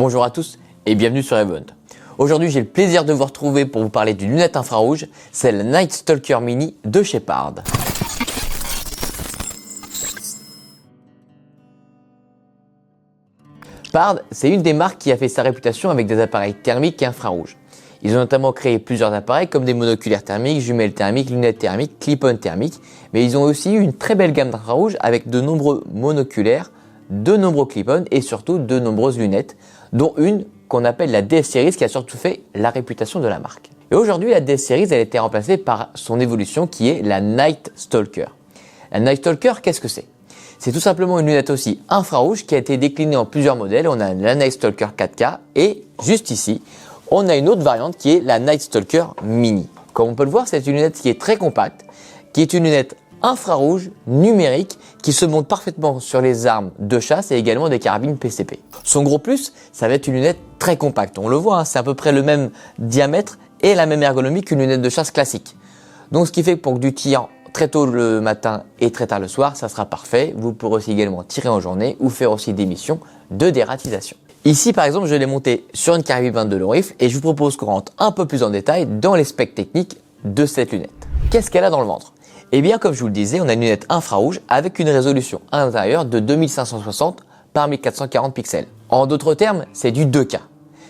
Bonjour à tous et bienvenue sur Event. Aujourd'hui j'ai le plaisir de vous retrouver pour vous parler d'une lunette infrarouge, c'est la Night Stalker Mini de chez Pard. Pard, c'est une des marques qui a fait sa réputation avec des appareils thermiques et infrarouges. Ils ont notamment créé plusieurs appareils comme des monoculaires thermiques, jumelles thermiques, lunettes thermiques, clip-on thermiques, mais ils ont aussi eu une très belle gamme d'infrarouges avec de nombreux monoculaires, de nombreux clip-on et surtout de nombreuses lunettes, dont une qu'on appelle la DS Series qui a surtout fait la réputation de la marque. Et aujourd'hui, la DS Series elle a été remplacée par son évolution qui est la Night Stalker. La Night Stalker, qu'est-ce que c'est? C'est tout simplement une lunette aussi infrarouge qui a été déclinée en plusieurs modèles. On a la Night Stalker 4K et juste ici, on a une autre variante qui est la Night Stalker Mini. Comme on peut le voir, c'est une lunette qui est très compacte, qui est une lunette infrarouge numérique qui se monte parfaitement sur les armes de chasse et également des carabines PCP. Son gros plus, ça va être une lunette très compacte. On le voit, hein, c'est à peu près le même diamètre et la même ergonomie qu'une lunette de chasse classique. Donc ce qui fait que pour du tir très tôt le matin et très tard le soir, ça sera parfait. Vous pourrez aussi également tirer en journée ou faire aussi des missions de dératisation. Ici par exemple, je l'ai monté sur une carabine 22 long rifle et je vous propose qu'on rentre un peu plus en détail dans les specs techniques de cette lunette. Qu'est-ce qu'elle a dans le ventre? Eh bien, comme je vous le disais, on a une lunette infrarouge avec une résolution à l'intérieur de 2560 par 1440 pixels. En d'autres termes, c'est du 2K.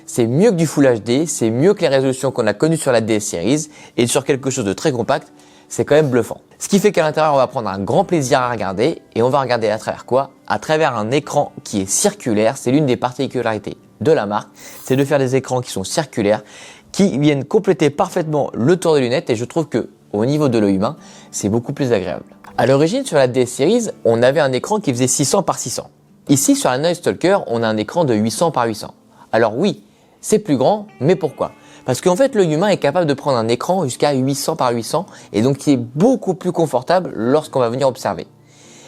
C'est mieux que du Full HD, c'est mieux que les résolutions qu'on a connues sur la DS Series et sur quelque chose de très compact, c'est quand même bluffant. Ce qui fait qu'à l'intérieur, on va prendre un grand plaisir à regarder et on va regarder à travers quoi? À travers un écran qui est circulaire. C'est l'une des particularités de la marque, c'est de faire des écrans qui sont circulaires, qui viennent compléter parfaitement le tour des lunettes et je trouve que au niveau de l'œil humain, c'est beaucoup plus agréable. À l'origine, sur la DS Series, on avait un écran qui faisait 600 par 600. Ici, sur la Night Stalker, on a un écran de 800 par 800. Alors oui, c'est plus grand, mais pourquoi? Parce qu'en fait, l'œil humain est capable de prendre un écran jusqu'à 800 par 800 et donc qui est beaucoup plus confortable lorsqu'on va venir observer.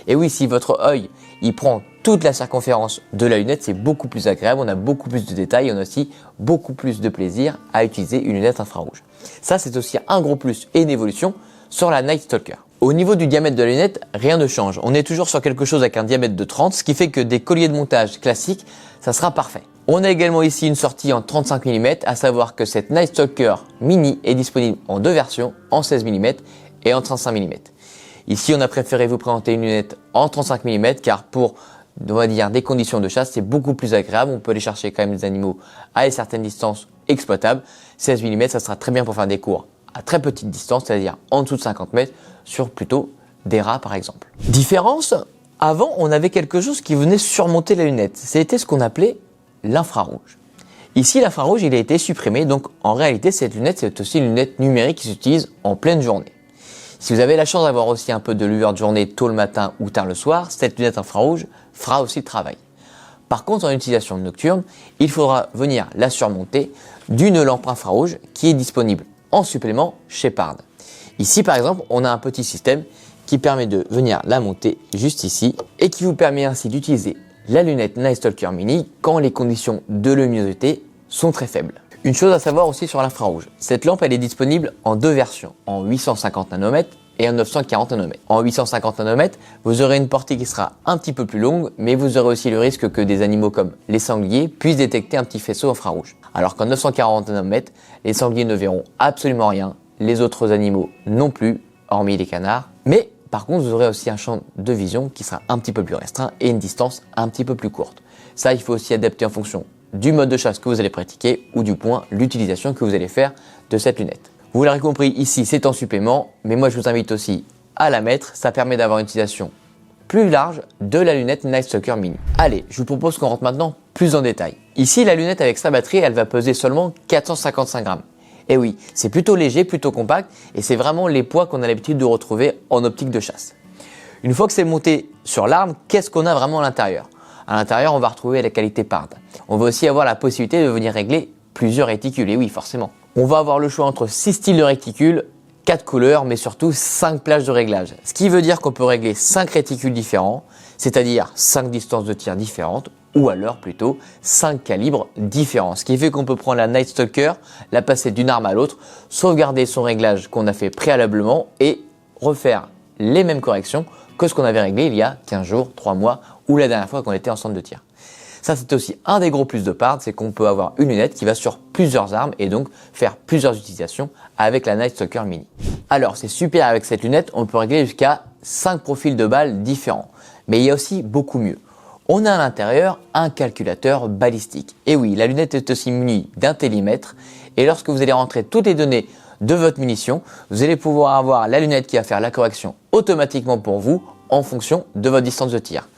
Et oui, si votre œil, il prend toute la circonférence de la lunette, c'est beaucoup plus agréable, on a beaucoup plus de détails, on a aussi beaucoup plus de plaisir à utiliser une lunette infrarouge. Ça, c'est aussi un gros plus et une évolution sur la Night Stalker. Au niveau du diamètre de la lunette, rien ne change. On est toujours sur quelque chose avec un diamètre de 30, ce qui fait que des colliers de montage classiques, ça sera parfait. On a également ici une sortie en 35 mm, à savoir que cette Night Stalker Mini est disponible en deux versions, en 16 mm et en 35 mm. Ici, on a préféré vous présenter une lunette en 35 mm car pour, on va dire, des conditions de chasse, c'est beaucoup plus agréable. On peut aller chercher quand même des animaux à une certaine distance exploitable. 16 mm, ça sera très bien pour faire des cours à très petite distance, c'est-à-dire en dessous de 50 mètres sur plutôt des rats par exemple. Différence, avant, on avait quelque chose qui venait surmonter la lunette. C'était ce qu'on appelait l'infrarouge. Ici, l'infrarouge, il a été supprimé. Donc, en réalité, cette lunette, c'est aussi une lunette numérique qui s'utilise en pleine journée. Si vous avez la chance d'avoir aussi un peu de lueur de journée tôt le matin ou tard le soir, cette lunette infrarouge fera aussi le travail. Par contre, en utilisation nocturne, il faudra venir la surmonter d'une lampe infrarouge qui est disponible en supplément chez Pard. Ici, par exemple, on a un petit système qui permet de venir la monter juste ici et qui vous permet ainsi d'utiliser la lunette Night Stalker Mini quand les conditions de luminosité sont très faibles. Une chose à savoir aussi sur l'infrarouge, cette lampe elle est disponible en deux versions, en 850 nanomètres et en 940 nanomètres. En 850 nanomètres, vous aurez une portée qui sera un petit peu plus longue, mais vous aurez aussi le risque que des animaux comme les sangliers puissent détecter un petit faisceau infrarouge. Alors qu'en 940 nanomètres, les sangliers ne verront absolument rien, les autres animaux non plus, hormis les canards. Mais par contre, vous aurez aussi un champ de vision qui sera un petit peu plus restreint et une distance un petit peu plus courte. Ça, il faut aussi adapter en fonction du mode de chasse que vous allez pratiquer ou du point l'utilisation que vous allez faire de cette lunette. Vous l'aurez compris, ici c'est en supplément, mais moi je vous invite aussi à la mettre, ça permet d'avoir une utilisation plus large de la lunette Night Stalker Mini. Allez, je vous propose qu'on rentre maintenant plus en détail. Ici la lunette avec sa batterie, elle va peser seulement 455 grammes. Et oui, c'est plutôt léger, plutôt compact et c'est vraiment les poids qu'on a l'habitude de retrouver en optique de chasse. Une fois que c'est monté sur l'arme, qu'est-ce qu'on a vraiment à l'intérieur? À l'intérieur, on va retrouver la qualité Pard. On va aussi avoir la possibilité de venir régler plusieurs réticules. Et oui, forcément. On va avoir le choix entre 6 styles de réticules, 4 couleurs, mais surtout 5 plages de réglage. Ce qui veut dire qu'on peut régler 5 réticules différents, c'est-à-dire 5 distances de tir différentes, ou alors plutôt 5 calibres différents. Ce qui fait qu'on peut prendre la Night Stalker, la passer d'une arme à l'autre, sauvegarder son réglage qu'on a fait préalablement et refaire les mêmes corrections que ce qu'on avait réglé il y a 15 jours, 3 mois ou la dernière fois qu'on était en centre de tir. Ça, c'est aussi un des gros plus de Pard, c'est qu'on peut avoir une lunette qui va sur plusieurs armes et donc faire plusieurs utilisations avec la Night Stalker Mini. Alors, c'est super avec cette lunette, on peut régler jusqu'à 5 profils de balles différents. Mais il y a aussi beaucoup mieux. On a à l'intérieur un calculateur balistique. Et oui, la lunette est aussi munie d'un télémètre. Et lorsque vous allez rentrer toutes les données de votre munition, vous allez pouvoir avoir la lunette qui va faire la correction automatiquement pour vous en fonction de votre distance de tir.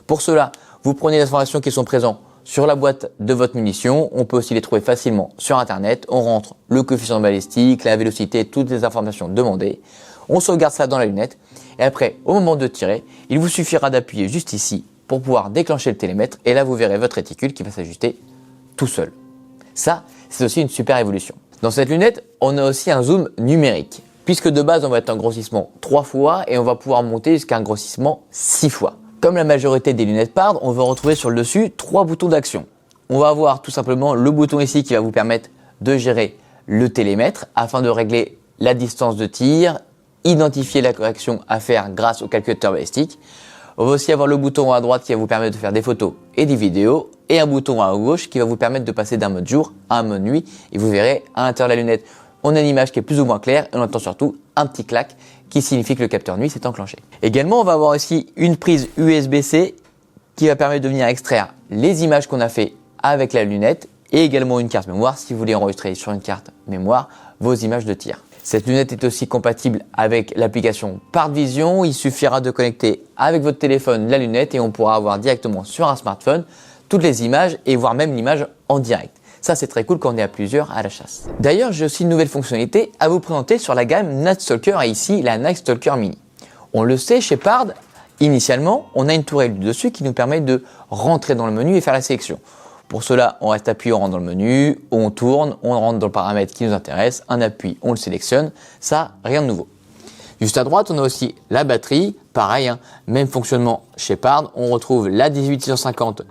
Pour cela, vous prenez les informations qui sont présentes sur la boîte de votre munition. On peut aussi les trouver facilement sur Internet. On rentre le coefficient balistique, la vélocité, toutes les informations demandées. On sauvegarde ça dans la lunette. Et après, au moment de tirer, il vous suffira d'appuyer juste ici pour pouvoir déclencher le télémètre. Et là, vous verrez votre réticule qui va s'ajuster tout seul. Ça, c'est aussi une super évolution. Dans cette lunette, on a aussi un zoom numérique. Puisque de base, on va être en grossissement 3 fois et on va pouvoir monter jusqu'à un grossissement 6 fois. Comme la majorité des lunettes Pard, on va retrouver sur le dessus 3 boutons d'action. On va avoir tout simplement le bouton ici qui va vous permettre de gérer le télémètre afin de régler la distance de tir, identifier la correction à faire grâce au calculateur balistique. On va aussi avoir le bouton à droite qui va vous permettre de faire des photos et des vidéos et un bouton à gauche qui va vous permettre de passer d'un mode jour à un mode nuit. Et vous verrez à l'intérieur de la lunette, on a une image qui est plus ou moins claire et on entend surtout un petit clac qui signifie que le capteur nuit s'est enclenché. Également, on va avoir aussi une prise USB-C qui va permettre de venir extraire les images qu'on a fait avec la lunette et également une carte mémoire si vous voulez enregistrer sur une carte mémoire vos images de tir. Cette lunette est aussi compatible avec l'application Pard Vision. Il suffira de connecter avec votre téléphone la lunette et on pourra avoir directement sur un smartphone toutes les images et voir même l'image en direct. Ça, c'est très cool quand on est à plusieurs à la chasse. D'ailleurs, j'ai aussi une nouvelle fonctionnalité à vous présenter sur la gamme Night Stalker et ici la Night Stalker Mini. On le sait, chez Pard, initialement, on a une tourelle du dessus qui nous permet de rentrer dans le menu et faire la sélection. Pour cela, on reste appuyé, on rentre dans le menu, on tourne, on rentre dans le paramètre qui nous intéresse, un appui, on le sélectionne. Ça, rien de nouveau. Juste à droite, on a aussi la batterie. Pareil, même fonctionnement chez Pard. On retrouve la 18650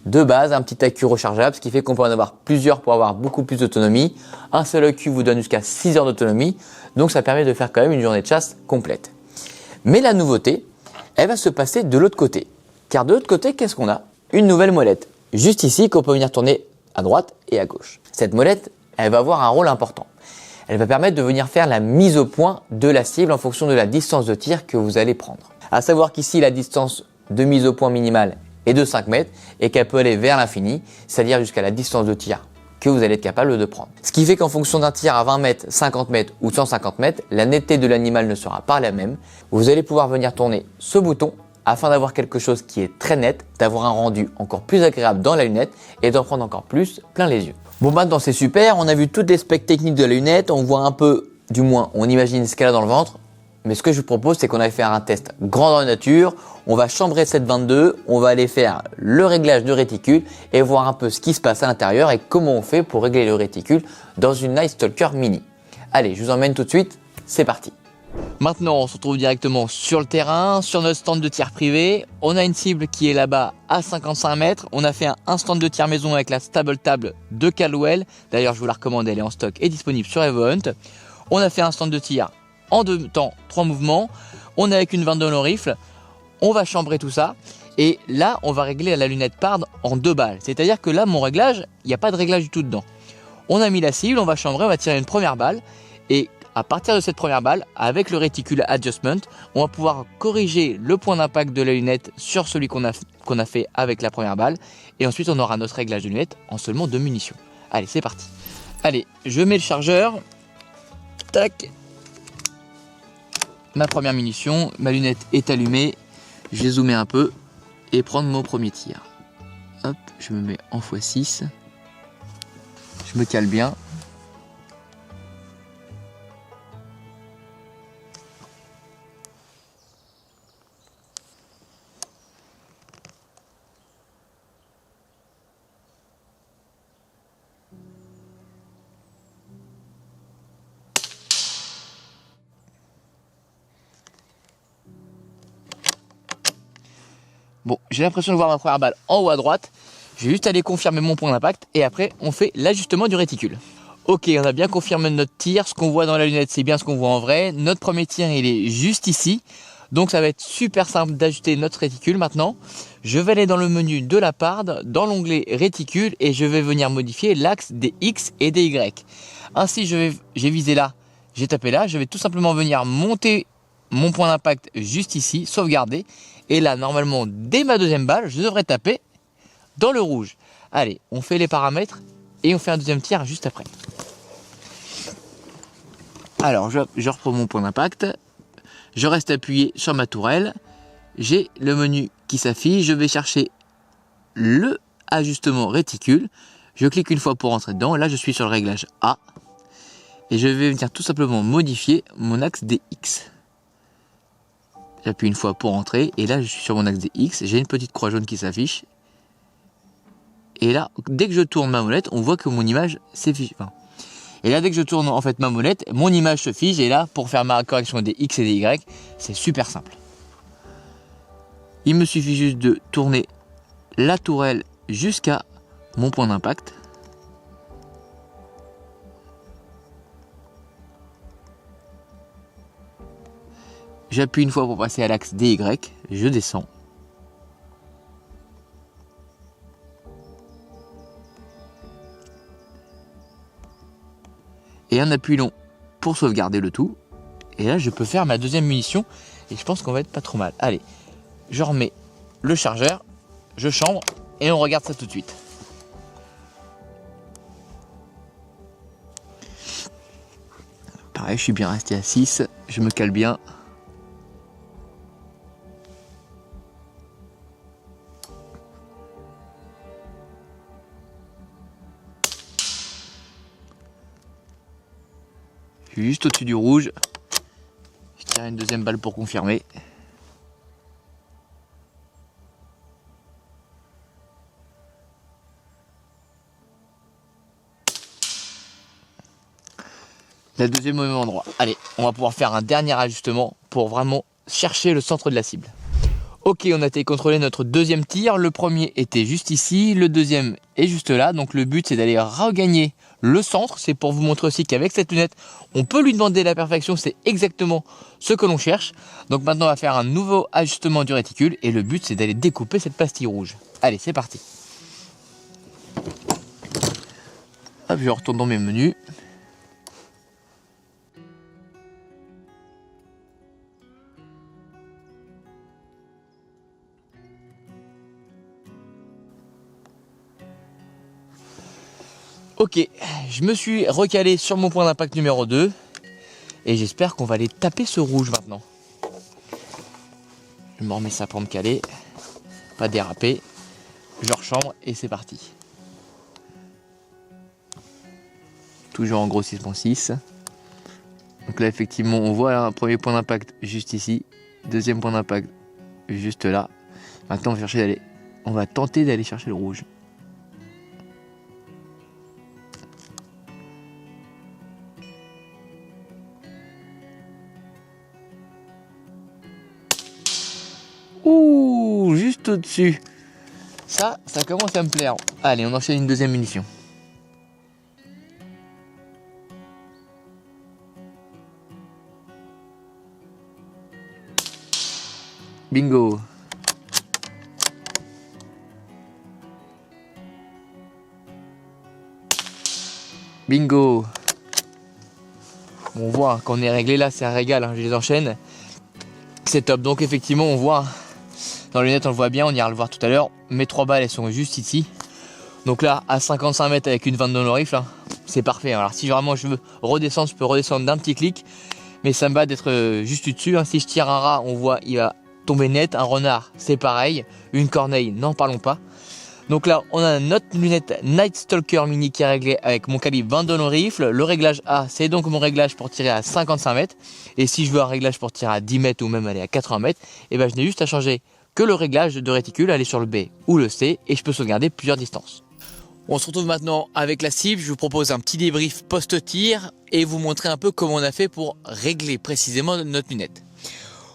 de base, un petit accu rechargeable, ce qui fait qu'on peut en avoir plusieurs pour avoir beaucoup plus d'autonomie. Un seul accu vous donne jusqu'à 6 heures d'autonomie, donc ça permet de faire quand même une journée de chasse complète. Mais la nouveauté, elle va se passer de l'autre côté. Car de l'autre côté, qu'est-ce qu'on a? Une nouvelle molette. Juste ici, qu'on peut venir tourner à droite et à gauche. Cette molette, elle va avoir un rôle important. Elle va permettre de venir faire la mise au point de la cible en fonction de la distance de tir que vous allez prendre. À savoir qu'ici, la distance de mise au point minimale est de 5 mètres et qu'elle peut aller vers l'infini, c'est-à-dire jusqu'à la distance de tir que vous allez être capable de prendre. Ce qui fait qu'en fonction d'un tir à 20 mètres, 50 mètres ou 150 mètres, la netteté de l'animal ne sera pas la même. Vous allez pouvoir venir tourner ce bouton afin d'avoir quelque chose qui est très net, d'avoir un rendu encore plus agréable dans la lunette et d'en prendre encore plus plein les yeux. Bon, maintenant c'est super, on a vu toutes les specs techniques de la lunette, on voit un peu, du moins on imagine ce qu'elle a dans le ventre, mais ce que je vous propose c'est qu'on aille faire un test grandeur nature, on va chambrer cette 22, on va aller faire le réglage de réticule et voir un peu ce qui se passe à l'intérieur et comment on fait pour régler le réticule dans une Night Stalker Mini. Allez, je vous emmène tout de suite, c'est parti. Maintenant, on se retrouve directement sur le terrain, sur notre stand de tir privé. On a une cible qui est là-bas à 55 mètres. On a fait un stand de tir maison avec la Stable Table de Caldwell. D'ailleurs, je vous la recommande, elle est en stock et disponible sur EvoHunt. On a fait un stand de tir en 2 temps, 3 mouvements. On est avec une 22 long rifle. On va chambrer tout ça. Et là, on va régler la lunette Pard en 2 balles. C'est-à-dire que là, mon réglage, il n'y a pas de réglage du tout dedans. On a mis la cible, on va chambrer, on va tirer une première balle. Et à partir de cette première balle, avec le Reticule Adjustment, on va pouvoir corriger le point d'impact de la lunette sur celui qu'on a fait avec la première balle. Et ensuite, on aura notre réglage de lunette en seulement 2 munitions. Allez, c'est parti. Allez, je mets le chargeur. Tac. Ma première munition, ma lunette est allumée. Je vais zoomer un peu et prendre mon premier tir. Hop, je me mets en x6. Je me cale bien. Bon, j'ai l'impression de voir ma première balle en haut à droite. Je vais juste aller confirmer mon point d'impact et après on fait l'ajustement du réticule. Ok, on a bien confirmé notre tir. Ce qu'on voit dans la lunette, c'est bien ce qu'on voit en vrai. Notre premier tir, il est juste ici. Donc ça va être super simple d'ajuster notre réticule maintenant. je vais aller dans le menu de la part, dans l'onglet réticule et je vais venir modifier l'axe des X et des Y. Ainsi, j'ai visé là, j'ai tapé là, je vais tout simplement venir monter mon point d'impact juste ici, sauvegarder. Et là, normalement, dès ma deuxième balle, je devrais taper dans le rouge. Allez, on fait les paramètres et on fait un deuxième tir juste après. Alors, je reprends mon point d'impact. Je reste appuyé sur ma tourelle. J'ai le menu qui s'affiche. Je vais chercher le ajustement réticule. Je clique une fois pour rentrer dedans. Là, je suis sur le réglage A. Et je vais venir tout simplement modifier mon axe des X. J'appuie une fois pour rentrer. Et là, je suis sur mon axe des X. J'ai une petite croix jaune qui s'affiche. Et là, dès que je tourne ma molette, on voit que mon image s'affiche. Et là, dès que je tourne en fait ma molette, mon image se fige. Et là, pour faire ma correction des X et des Y, c'est super simple. Il me suffit juste de tourner la tourelle jusqu'à mon point d'impact. J'appuie une fois pour passer à l'axe DY, je descends. Et un appui long pour sauvegarder le tout. Et là, je peux faire ma deuxième munition. Et je pense qu'on va être pas trop mal. Allez, je remets le chargeur, je chambre et on regarde ça tout de suite. Pareil, je suis bien resté à 6, je me cale bien. Je suis juste au-dessus du rouge. Je tire une deuxième balle pour confirmer. La deuxième au même endroit. Allez, on va pouvoir faire un dernier ajustement pour vraiment chercher le centre de la cible. Ok, on a été contrôler notre deuxième tir. Le premier était juste ici, le deuxième est juste là. Donc le but c'est d'aller regagner le centre. C'est pour vous montrer aussi qu'avec cette lunette, on peut lui demander la perfection. C'est exactement ce que l'on cherche. Donc maintenant on va faire un nouveau ajustement du réticule. Et le but c'est d'aller découper cette pastille rouge. Allez, c'est parti. Hop, je retourne dans mes menus. Ok, je me suis recalé sur mon point d'impact numéro 2 et j'espère qu'on va aller taper ce rouge maintenant. Je me remets ça pour me caler, pas déraper, je rechambre et c'est parti. Toujours en gros 6.6. Donc là effectivement on voit un premier point d'impact juste ici, deuxième point d'impact juste là. Maintenant on va tenter d'aller chercher le rouge. Ouh, juste au-dessus. Ça commence à me plaire. Allez, on enchaîne une deuxième munition. Bingo. Bingo. On voit, quand on est réglé là, c'est un régal, hein, je les enchaîne. C'est top. Donc effectivement, on voit... Dans les lunettes, on le voit bien, on ira le voir tout à l'heure. Mes 3 balles, elles sont juste ici. Donc là, à 55 mètres avec une 22 dans le rifle, hein, c'est parfait. Alors si vraiment je veux redescendre, je peux redescendre d'un petit clic. Mais ça me va d'être juste dessus. Hein. Si je tire un rat, on voit, il va tomber net. Un renard, c'est pareil. Une corneille, n'en parlons pas. Donc là, on a notre lunette Night Stalker Mini qui est réglée avec mon calibre 22 dans le rifle. Le réglage A, c'est donc mon réglage pour tirer à 55 mètres. Et si je veux un réglage pour tirer à 10 mètres ou même aller à 80 mètres, et ben je n'ai juste à changer que le réglage de réticule, aller sur le B ou le C et je peux sauvegarder plusieurs distances. On se retrouve maintenant avec la cible. Je vous propose un petit débrief post-tir et vous montrer un peu comment on a fait pour régler précisément notre lunette.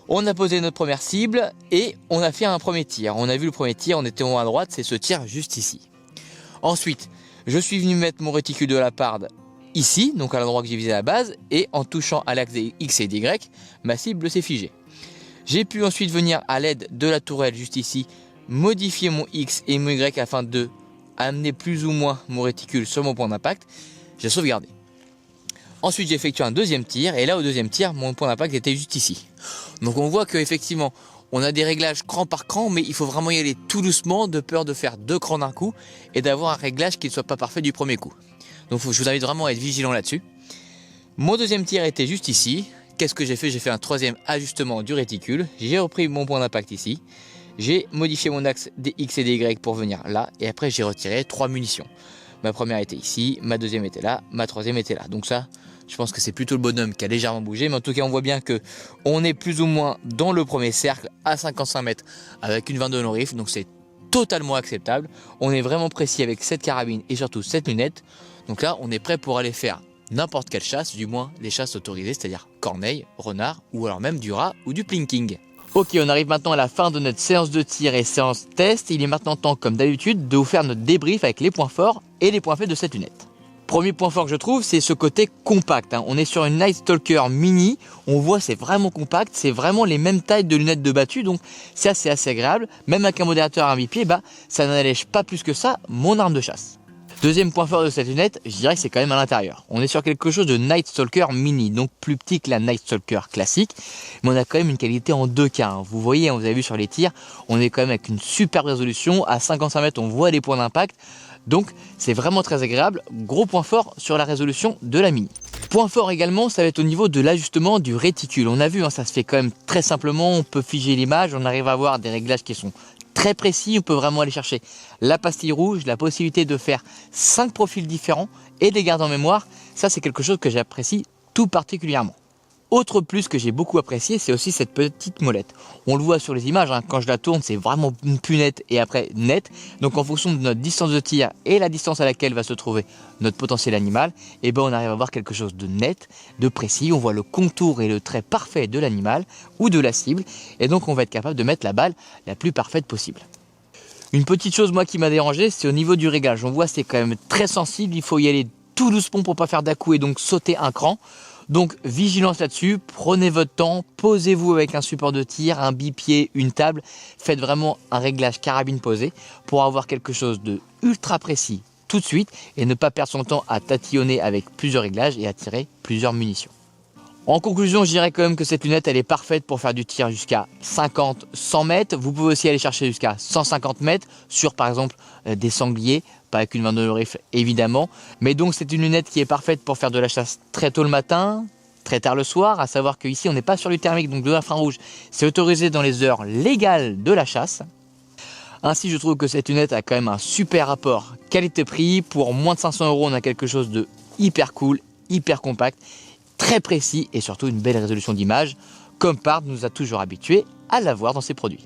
On a posé notre première cible et on a fait un premier tir. On a vu le premier tir, on était en haut à droite, c'est ce tir juste ici. Ensuite, je suis venu mettre mon réticule de la parde ici, donc à l'endroit que j'ai visé à la base, et en touchant à l'axe des X et Y, ma cible s'est figée. J'ai pu ensuite venir à l'aide de la tourelle juste ici, modifier mon X et mon Y afin de amener plus ou moins mon réticule sur mon point d'impact. J'ai sauvegardé. Ensuite, j'ai effectué un deuxième tir et là, au deuxième tir, mon point d'impact était juste ici. Donc, on voit qu'effectivement, on a des réglages cran par cran, mais il faut vraiment y aller tout doucement, de peur de faire 2 crans d'un coup et d'avoir un réglage qui ne soit pas parfait du premier coup. Donc, je vous invite vraiment à être vigilant là-dessus. Mon deuxième tir était juste ici. Qu'est-ce que j'ai fait? J'ai fait un troisième ajustement du réticule. J'ai repris mon point d'impact ici. J'ai modifié mon axe des X et des Y pour venir là. Et après, j'ai retiré 3 munitions. Ma première était ici, ma deuxième était là, ma troisième était là. Donc ça, je pense que c'est plutôt le bonhomme qui a légèrement bougé. Mais en tout cas, on voit bien que on est plus ou moins dans le premier cercle à 55 mètres avec une 22 non rifle. Donc c'est totalement acceptable. On est vraiment précis avec cette carabine et surtout cette lunette. Donc là, on est prêt pour aller faire n'importe quelle chasse, du moins les chasses autorisées, c'est-à-dire corneille, renard ou alors même du rat ou du plinking. Ok, on arrive maintenant à la fin de notre séance de tir et séance test. Il est maintenant temps, comme d'habitude, de vous faire notre débrief avec les points forts et les points faibles de cette lunette. Premier point fort que je trouve, c'est ce côté compact. On est sur une Night Stalker mini, on voit c'est vraiment compact, c'est vraiment les mêmes tailles de lunettes de battu, donc ça c'est assez agréable. Même avec un modérateur à un bipied, ça n'allège pas plus que ça mon arme de chasse. Deuxième point fort de cette lunette, je dirais que c'est quand même à l'intérieur. On est sur quelque chose de Night Stalker mini, donc plus petit que la Night Stalker classique, mais on a quand même une qualité en 2K. Vous voyez, vous avez vu sur les tirs, on est quand même avec une super résolution. À 55 mètres, on voit les points d'impact, donc c'est vraiment très agréable. Gros point fort sur la résolution de la mini. Point fort également, ça va être au niveau de l'ajustement du réticule. On a vu, ça se fait quand même très simplement, on peut figer l'image, on arrive à avoir des réglages qui sont très précis, on peut vraiment aller chercher la pastille rouge, la possibilité de faire 5 profils différents et de les garder en mémoire. Ça, c'est quelque chose que j'apprécie tout particulièrement. Autre plus que j'ai beaucoup apprécié, c'est aussi cette petite molette. On le voit sur les images, quand je la tourne, c'est vraiment plus net et après net. Donc en fonction de notre distance de tir et la distance à laquelle va se trouver notre potentiel animal, on arrive à voir quelque chose de net, de précis. On voit le contour et le trait parfait de l'animal ou de la cible. Et donc on va être capable de mettre la balle la plus parfaite possible. Une petite chose moi qui m'a dérangé, c'est au niveau du réglage. On voit c'est quand même très sensible, il faut y aller tout doucement pour pas faire d'à-coup et donc sauter un cran. Donc vigilance là-dessus, prenez votre temps, posez-vous avec un support de tir, un bipied, une table, faites vraiment un réglage carabine posée pour avoir quelque chose de ultra précis tout de suite et ne pas perdre son temps à tatillonner avec plusieurs réglages et à tirer plusieurs munitions. En conclusion, je dirais quand même que cette lunette elle est parfaite pour faire du tir jusqu'à 50-100 mètres. Vous pouvez aussi aller chercher jusqu'à 150 mètres sur par exemple des sangliers, pas avec une 22 rifle évidemment. Mais donc c'est une lunette qui est parfaite pour faire de la chasse très tôt le matin, très tard le soir. À savoir qu'ici on n'est pas sur du thermique, donc de l'infrarouge, c'est autorisé dans les heures légales de la chasse. Ainsi je trouve que cette lunette a quand même un super rapport qualité-prix. Pour moins de 500 €, on a quelque chose de hyper cool, hyper compact, très précis et surtout une belle résolution d'image, comme Pard nous a toujours habitués à l'avoir dans ses produits.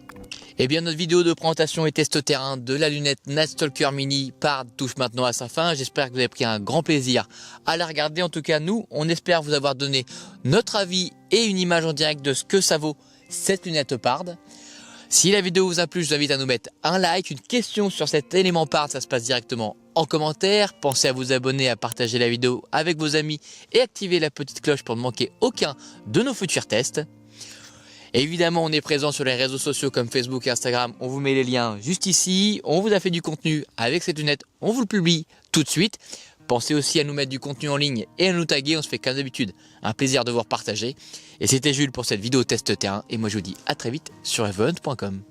Et bien notre vidéo de présentation et test terrain de la lunette Night Stalker Mini Pard touche maintenant à sa fin. J'espère que vous avez pris un grand plaisir à la regarder. En tout cas nous, on espère vous avoir donné notre avis et une image en direct de ce que ça vaut cette lunette Pard. Si la vidéo vous a plu, je vous invite à nous mettre un like, une question sur cet élément Pard, ça se passe directement en commentaire. Pensez à vous abonner, à partager la vidéo avec vos amis et activer la petite cloche pour ne manquer aucun de nos futurs tests. Et évidemment, on est présent sur les réseaux sociaux comme Facebook et Instagram. On vous met les liens juste ici. On vous a fait du contenu avec cette lunette. On vous le publie tout de suite. Pensez aussi à nous mettre du contenu en ligne et à nous taguer. On se fait comme d'habitude un plaisir de vous repartager. Et c'était Jules pour cette vidéo test terrain. Et moi, je vous dis à très vite sur event.com.